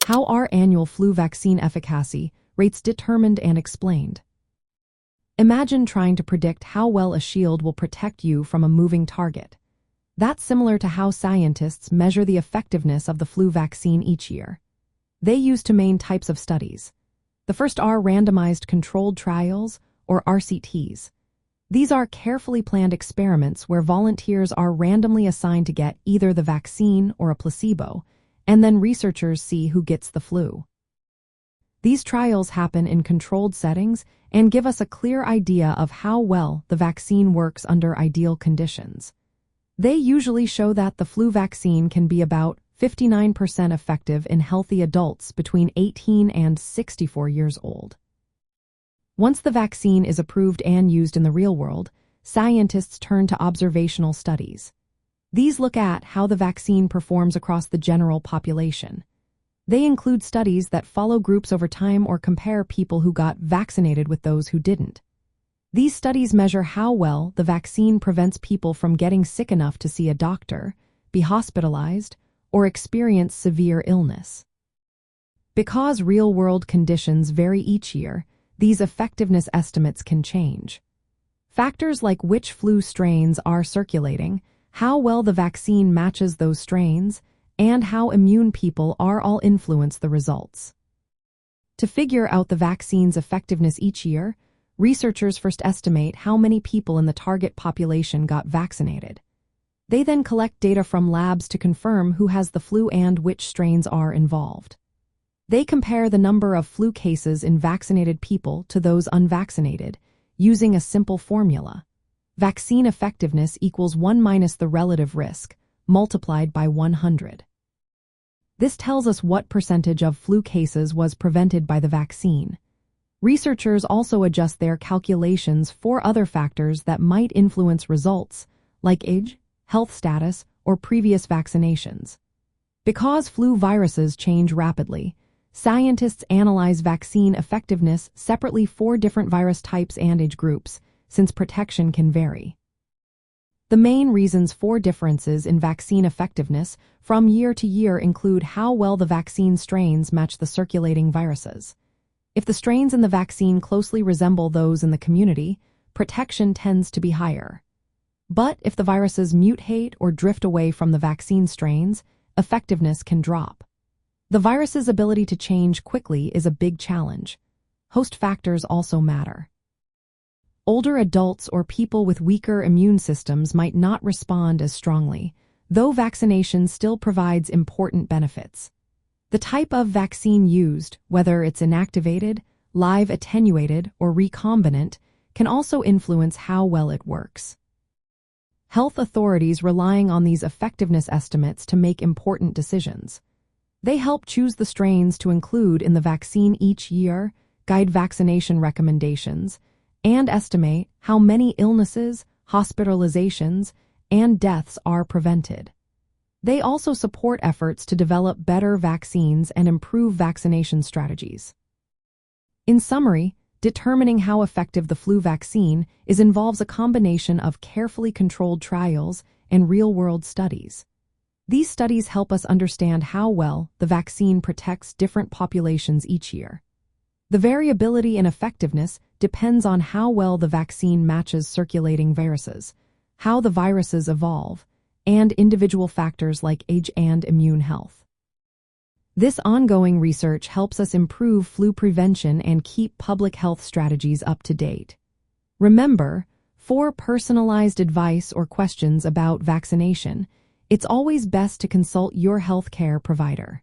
How are annual flu vaccine efficacy rates determined and explained? Imagine trying to predict how well a shield will protect you from a moving target. That's similar to how scientists measure the effectiveness of the flu vaccine each year. They use two main types of studies. The first are randomized controlled trials, or RCTs. These are carefully planned experiments where volunteers are randomly assigned to get either the vaccine or a placebo, and then researchers see who gets the flu. These trials happen in controlled settings and give us a clear idea of how well the vaccine works under ideal conditions. They usually show that the flu vaccine can be about 59% effective in healthy adults between 18 and 64 years old. Once the vaccine is approved and used in the real world, scientists turn to observational studies. These look at how the vaccine performs across the general population. They include studies that follow groups over time or compare people who got vaccinated with those who didn't. These studies measure how well the vaccine prevents people from getting sick enough to see a doctor, be hospitalized, or experience severe illness. Because real-world conditions vary each year, these effectiveness estimates can change. Factors like which flu strains are circulating, how well the vaccine matches those strains, and how immune people are all influence the results. To figure out the vaccine's effectiveness each year, researchers first estimate how many people in the target population got vaccinated. They then collect data from labs to confirm who has the flu and which strains are involved. They compare the number of flu cases in vaccinated people to those unvaccinated, using a simple formula. Vaccine effectiveness equals 1 minus the relative risk, multiplied by 100. This tells us what percentage of flu cases was prevented by the vaccine. Researchers also adjust their calculations for other factors that might influence results, like age, health status, or previous vaccinations. Because flu viruses change rapidly, scientists analyze vaccine effectiveness separately for different virus types and age groups, since protection can vary. The main reasons for differences in vaccine effectiveness from year to year include how well the vaccine strains match the circulating viruses. If the strains in the vaccine closely resemble those in the community, protection tends to be higher. But if the viruses mutate or drift away from the vaccine strains, effectiveness can drop. The virus's ability to change quickly is a big challenge. Host factors also matter. Older adults or people with weaker immune systems might not respond as strongly, though vaccination still provides important benefits. The type of vaccine used, whether it's inactivated, live attenuated, or recombinant, can also influence how well it works. Health authorities relying on these effectiveness estimates to make important decisions. They help choose the strains to include in the vaccine each year, guide vaccination recommendations, and estimate how many illnesses, hospitalizations, and deaths are prevented. They also support efforts to develop better vaccines and improve vaccination strategies. In summary, determining how effective the flu vaccine is involves a combination of carefully controlled trials and real-world studies. These studies help us understand how well the vaccine protects different populations each year. The variability in effectiveness depends on how well the vaccine matches circulating viruses, how the viruses evolve, and individual factors like age and immune health. This ongoing research helps us improve flu prevention and keep public health strategies up to date. Remember, for personalized advice or questions about vaccination, it's always best to consult your healthcare provider.